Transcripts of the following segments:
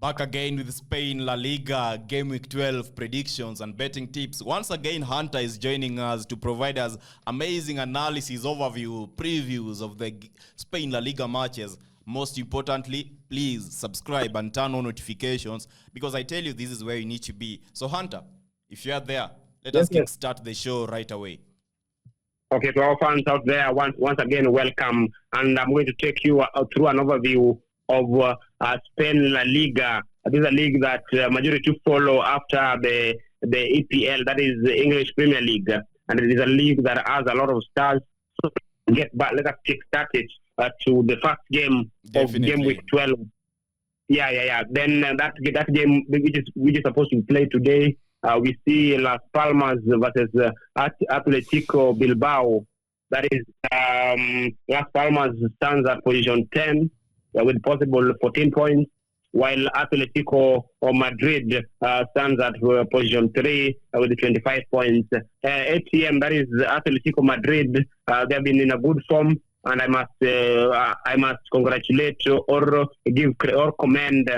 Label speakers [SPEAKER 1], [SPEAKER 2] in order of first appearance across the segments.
[SPEAKER 1] Back again with Spain La Liga Gameweek 12 predictions and betting tips. Once again, Hunter is joining us to provide us amazing analysis, overview, previews of the Spain La Liga matches. Most importantly, please subscribe and turn on notifications because I tell you this is where you need to be. So Hunter, if you are there, let us kickstart the show right away.
[SPEAKER 2] Okay, to our fans out there, once again, welcome. And I'm going to take you through an overview of Spain La Liga. This is a league that majority follow after the EPL, that is the English Premier League. And it is a league that has a lot of stars. So get back, let us kick started to the first game of Game Week 12. Yeah. Then that game which is supposed to play today, we see Las Palmas versus Atletico Bilbao. That is, Las Palmas stands at position 10 with possible 14 points, while Atletico Madrid stands at position 3 with 25 points. ATM, that is Atletico Madrid, they have been in a good form, and I must congratulate or commend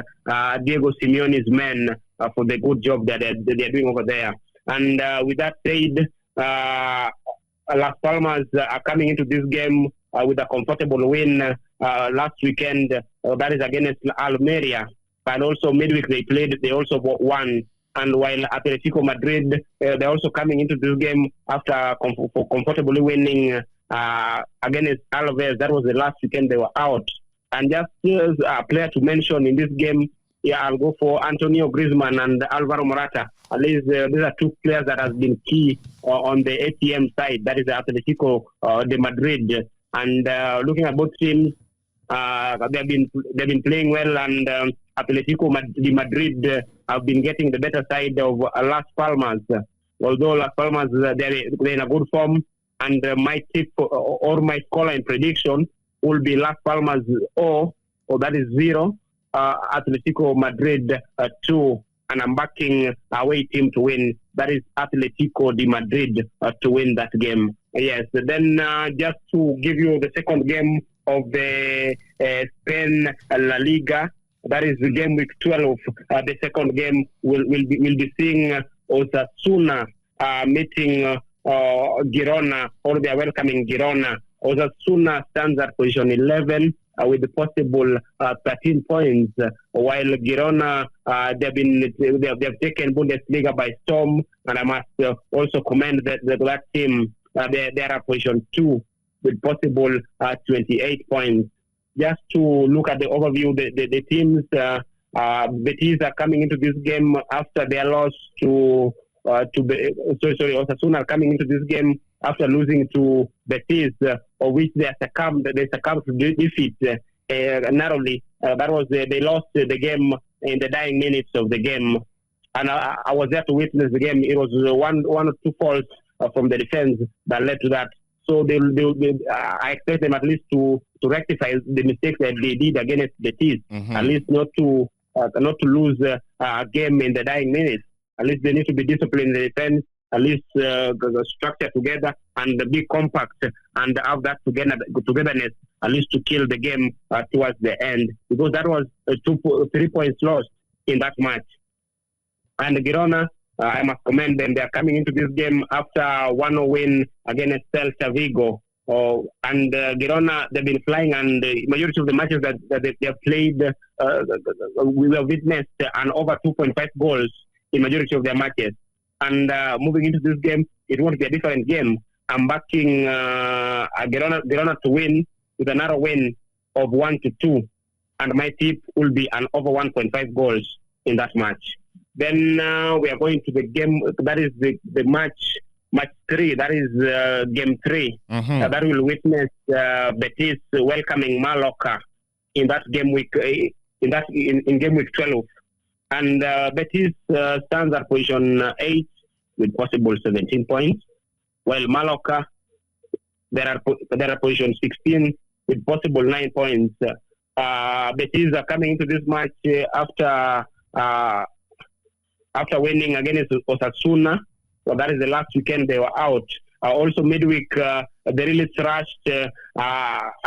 [SPEAKER 2] Diego Simeone's men for the good job that they're doing over there. And with that said, Las Palmas are coming into this game with a comfortable win last weekend. That is against Almeria. And also midweek they also won. And while Atletico Madrid, they're also coming into this game after comfortably winning against Alavés. That was the last weekend they were out. And just a player to mention in this game, I'll go for Antonio Griezmann and Alvaro Morata. At least these are two players that has been key on the ATM side. That is Atletico de Madrid. And looking at both teams, they've been playing well, and Atletico de Madrid have been getting the better side of Las Palmas. Although Las Palmas they're in a good form, and my tip or my scoreline prediction will be Las Palmas or that is 0, Atletico Madrid 2, and I'm backing away team to win. That is Atletico de Madrid to win that game. Yes, then just to give you the second game of the Spain La Liga, that is the game week 12. The second game will be seeing Osasuna meeting Girona, or they are welcoming Girona. Osasuna stands at position 11 with the possible 13 points, while Girona they have taken Bundesliga by storm, and I must also commend that team. They are at position 2 with possible 28 points. Just to look at the overview, the teams, Betis are coming into this game after their loss Osasuna are coming into this game after losing to Betis, of which they succumbed to defeat narrowly. That was they lost the game in the dying minutes of the game, and I was there to witness the game. It was one or two faults from the defense that led to that. So I expect them at least to rectify the mistakes that they did against Betis. At least not to lose a game in the dying minutes. At least they need to be disciplined in the defense. At least structure together and be compact and have that togetherness. At least to kill the game towards the end, because that was 3 points lost in that match. And Girona, I must commend them. They are coming into this game after 1-0 win against Celta Vigo. And Girona, they've been flying, and the majority of the matches that they have played, we have witnessed an over 2.5 goals in majority of their matches. And moving into this game, it won't be a different game. I'm backing Girona to win with another win of 1-2. And my tip will be an over 1.5 goals in that match. Then we are going to the game, that is the match 3, that is game 3. That will witness Betis welcoming Mallorca in that game week, in game week 12. And Betis stands at position 8 with possible 17 points, while Mallorca, there are position 16 with possible 9 points. Betis are coming into this match after winning against Osasuna. So that is the last weekend they were out. Also midweek, they really thrashed a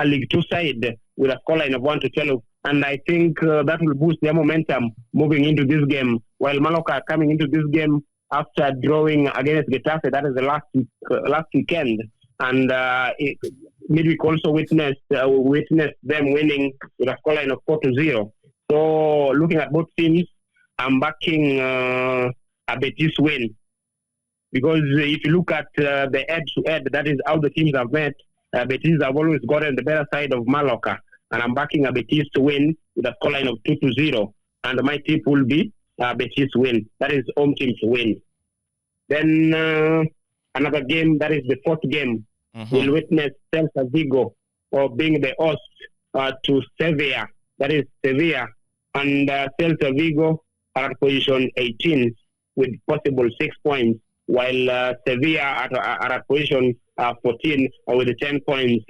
[SPEAKER 2] League 2 side with a scoreline of 1-12 And I think that will boost their momentum moving into this game. While Mallorca are coming into this game after drawing against Getafe, that is the last weekend. And midweek also witnessed them winning with a scoreline of 4-0. So looking at both teams, I'm backing a Betis win. Because if you look at the head-to-head, that is how the teams have met, Betis have always gotten the better side of Mallorca. And I'm backing a Betis to win with a scoreline of 2-0. And my tip will be Betis win. That is home team to win. Then another game, that is the fourth game, will witness Celta Vigo being the host to Sevilla. That is Sevilla. And Celta Vigo are at position 18 with possible 6 points, while Sevilla are at position 14 with 10 points.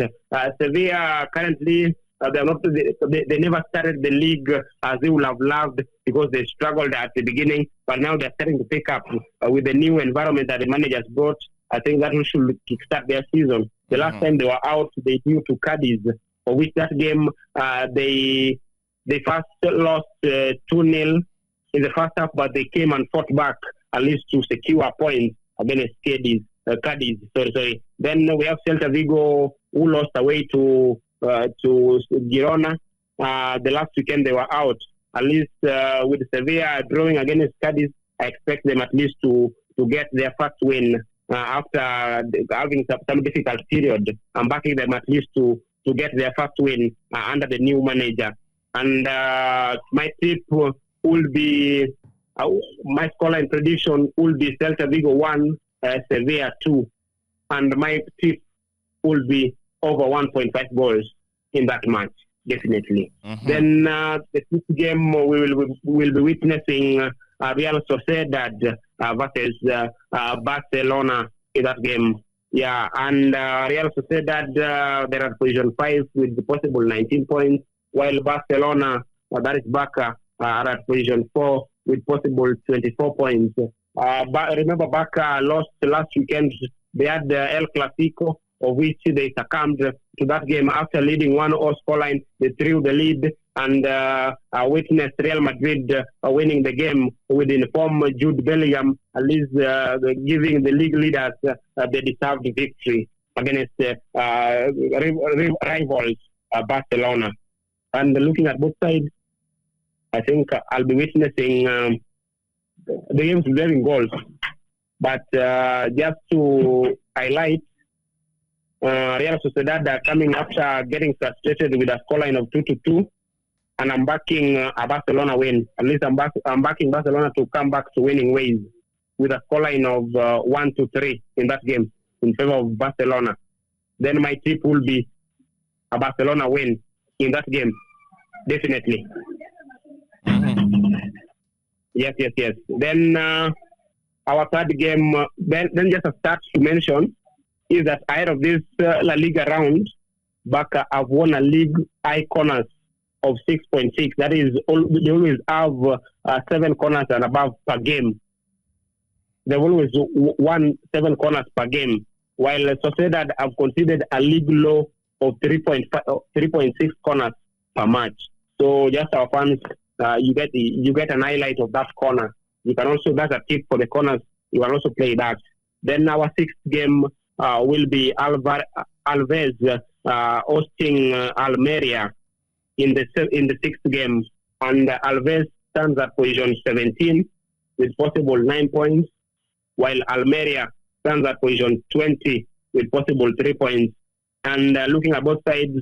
[SPEAKER 2] Sevilla currently, they never started the league as they would have loved because they struggled at the beginning, but now they're starting to pick up with the new environment that the managers brought. I think that should kickstart their season. The last time they were out, they drew to Cádiz, for which that game they first lost 2-0 in the first half, but they came and fought back at least to secure points against Cádiz. Then we have Celta Vigo, who lost away to Girona. The last weekend they were out. At least with Sevilla drawing against Cádiz, I expect them at least to get their first win after having some difficult period. I'm backing them at least to get their first win under the new manager. And my tip will be, my scoreline prediction will be Celta Vigo 1, Sevilla 2. And my tip will be over 1.5 goals in that match, definitely. Then the fifth game we will be witnessing Real Sociedad versus Barcelona in that game. Yeah, and Real Sociedad, they're at position 5 with the possible 19 points, while Barcelona, that is Barca, are at position 4 with possible 24 points. Remember, Barca lost last weekend. They had the El Clasico, of which they succumbed to that game after leading 1-0 scoreline. They threw the lead and witnessed Real Madrid winning the game with informed Jude Bellingham, at least giving the league leaders the deserved victory against rivals Barcelona. And looking at both sides, I think I'll be witnessing the games will be having goals. But just to highlight, Real Sociedad are coming after getting frustrated with a scoreline of 2-2, and I'm backing a Barcelona win. At least I'm backing Barcelona to come back to winning ways with a scoreline of 1-3 in that game in favor of Barcelona. Then my tip will be a Barcelona win in that game, definitely. Yes. Then our third game, then just a start to mention is that ahead of this La Liga round, Barca have won a league high corners of 6.6. That is, they always have 7 corners and above per game. They've always won 7 corners per game, while Sociedad have conceded a league low of 3.6 corners per match. So just our fans, you get an highlight of that corner. You can also, that's a tip for the corners. You can also play that. Then our sixth game will be Alavés hosting Almeria in the sixth game, and Alavés stands at position 17 with possible 9 points, while Almeria stands at position 20 with possible 3 points. And looking at both sides,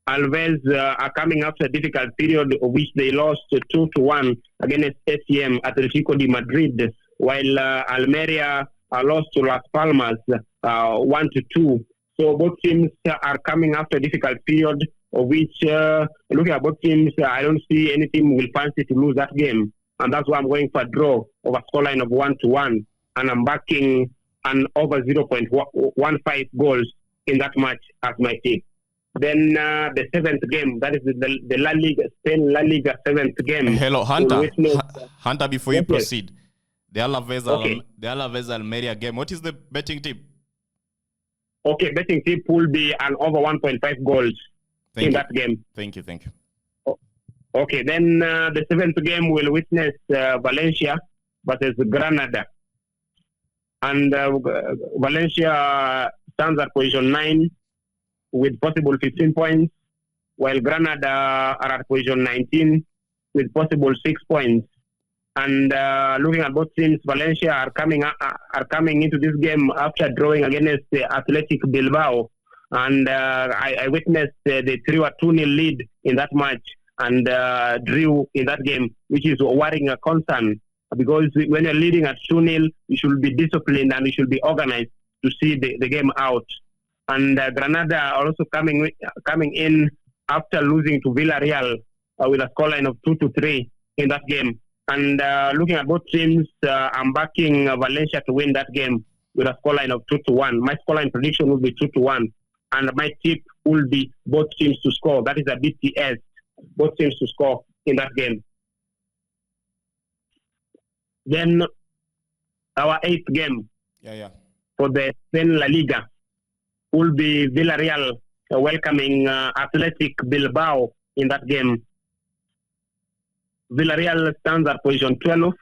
[SPEAKER 2] Alves are coming after a difficult period of which they lost 2-1 against SCM Atletico de Madrid, while Almeria lost to Las Palmas 1-2. So both teams are coming after a difficult period of which, looking at both teams, I don't see any team will fancy to lose that game. And that's why I'm going for a draw of a scoreline of 1-1. And I'm backing an over 0.15 goals in that match as my team. Then the seventh game, that is the La Liga, Spain La Liga seventh game.
[SPEAKER 1] Hello, Hunter. Hunter, before you proceed, the
[SPEAKER 2] Okay.
[SPEAKER 1] Alavés Almeria game, what is the betting tip?
[SPEAKER 2] Okay, betting tip will be an over 1.5 goals. that game.
[SPEAKER 1] Thank you.
[SPEAKER 2] Okay, then the seventh game will witness Valencia versus Granada. And Valencia stands at position 9 with possible 15 points, while Granada are at position 19 with possible 6 points. And looking at both teams, Valencia are coming into this game after drawing against Athletic Bilbao. And I witnessed they threw a 2-0 lead in that match and drew in that game, which is worrying a concern. Because when you're leading at 2-0, you should be disciplined and you should be organized to see the game out. And Granada are also coming in after losing to Villarreal with a scoreline of 2-3 in that game. And looking at both teams, I'm backing Valencia to win that game with a scoreline of 2-1. My scoreline prediction will be 2-1. And my tip will be both teams to score. That is a BTS. Both teams to score in that game. Then our eighth game for the Spain La Liga will be Villarreal welcoming Athletic Bilbao in that game. Villarreal stands at position 12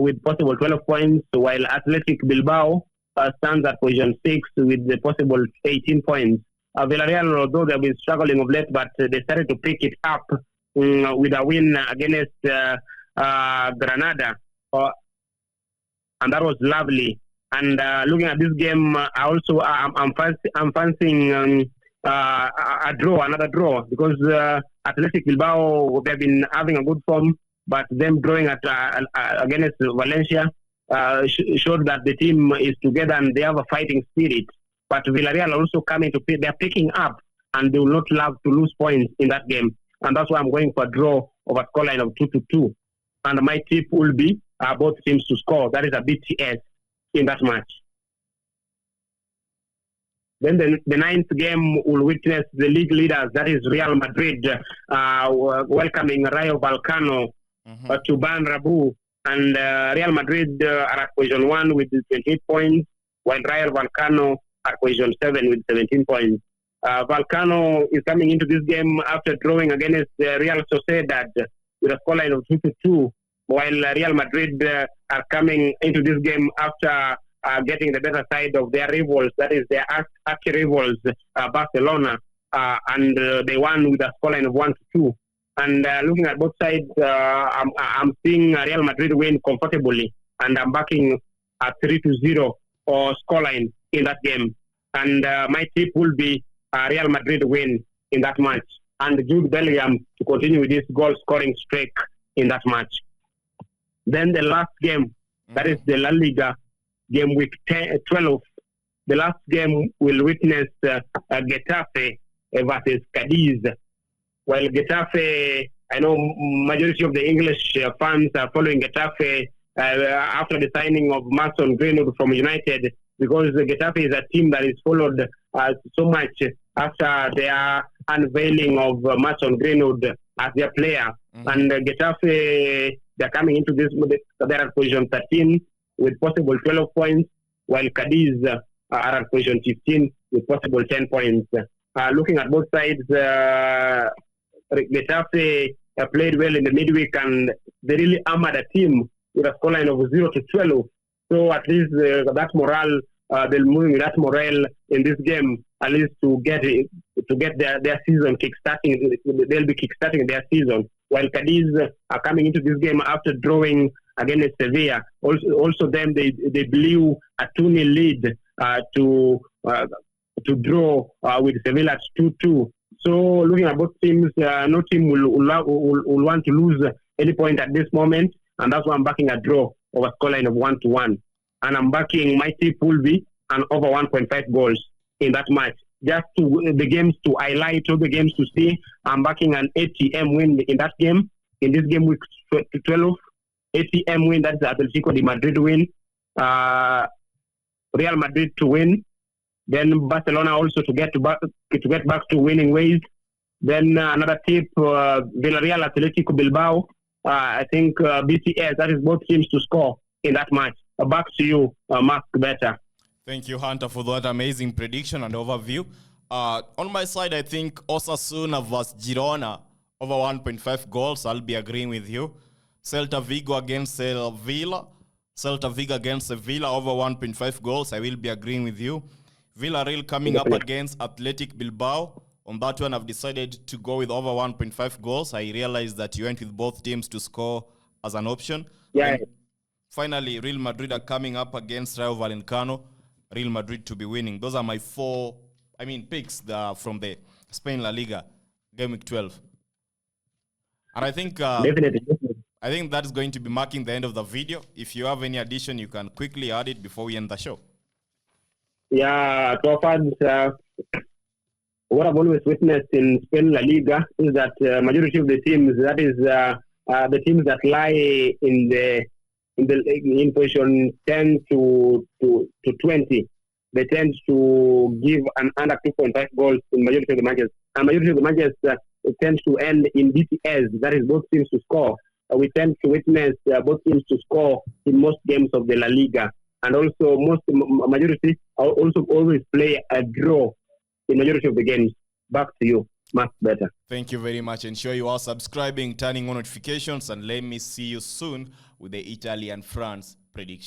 [SPEAKER 2] with possible 12 points, while Athletic Bilbao stands at position 6 with the possible 18 points. Villarreal, although they've been struggling of late, but they started to pick it up with a win against Granada. And that was lovely. And looking at this game, I'm fancying another draw, because Athletic Bilbao, they've been having a good form, but them drawing against Valencia showed that the team is together and they have a fighting spirit. But Villarreal also coming to play. They're picking up, and they will not love to lose points in that game. And that's why I'm going for a draw of a scoreline of 2-2. And my tip will be both teams to score. That is a BTS in that match. Then the ninth game will witness the league leaders, that is Real Madrid, welcoming Rayo Vallecano to Ban Rabu. And Real Madrid are at position 1 with 28 points, while Rayo Vallecano are position 7 with 17 points. Vallecano is coming into this game after drawing against Real Sociedad with a scoreline of 2-2, while Real Madrid are coming into this game after getting the better side of their rivals, that is their arch-rivals, Barcelona, and they won with a scoreline of 1-2. And looking at both sides, I'm seeing Real Madrid win comfortably, and I'm backing a 3-0 or scoreline in that game. And my tip will be Real Madrid win in that match, and Jude Bellingham to continue with this goal-scoring streak in that match. Then the last game, that is the La Liga Gameweek 12. The last game will witness Getafe versus Cádiz. While Getafe, I know majority of the English fans are following Getafe after the signing of Mason Greenwood from United, because Getafe is a team that is followed so much after their unveiling of Mason Greenwood as their player. And Getafe, they're coming into this, they're at position 13 with possible 12 points, while Cádiz are at position 15 with possible 10 points. Looking at both sides, Getafe played well in the midweek, and they really armored a team with a scoreline of 0-12. So at least that morale, they'll move with that morale in this game, at least to get their season kickstarting. They'll be kickstarting their season. While Cádiz are coming into this game after drawing against Sevilla. Also them, they blew a 2-0 lead to draw with Sevilla at 2-2. So looking at both teams, no team will want to lose any point at this moment, and that's why I'm backing a draw of a scoreline of 1-1. And I'm backing, my tip will be an over 1.5 goals in that match. Just to the games to highlight, all the games to see, I'm backing an ATM win in that game. In this game week 12, ATM win, that's the Atletico Madrid win. Real Madrid to win. Then Barcelona also to get back to winning ways. Then another tip, Villarreal Atletico Bilbao. I think BCS, that is both teams to score in that match. Back to you, Mark Better.
[SPEAKER 1] Thank you, Hunter, for that amazing prediction and overview. On my side, I think Osasuna versus Girona over 1.5 goals. I'll be agreeing with you. Celta Vigo against Sevilla. Celta Vigo against Sevilla over 1.5 goals. I will be agreeing with you. Villarreal coming up against Athletic Bilbao. On that one, I've decided to go with over 1.5 goals. I realized that you went with both teams to score as an option.
[SPEAKER 2] Yeah.
[SPEAKER 1] And finally, Real Madrid are coming up against Rayo Vallecano. Real Madrid to be winning. Those are my picks from the Spain La Liga Gameweek 12. And I think
[SPEAKER 2] Definitely.
[SPEAKER 1] I think that is going to be marking the end of the video. If you have any addition, you can quickly add it before we end the show.
[SPEAKER 2] Yeah, to our fans, what I've always witnessed in Spain La Liga is that majority of the teams, that is the teams that lie in position 10 to 20, they tend to give an under 2.5 goals in majority of the matches. And majority of the matches tend to end in DPS, that is both teams to score. We tend to witness both teams to score in most games of the La Liga. And also majority also always play a draw in majority of the games. Back to you. Much better.
[SPEAKER 1] Thank you very much. Ensure you are subscribing, turning on notifications, and let me see you soon with the Italy and France prediction.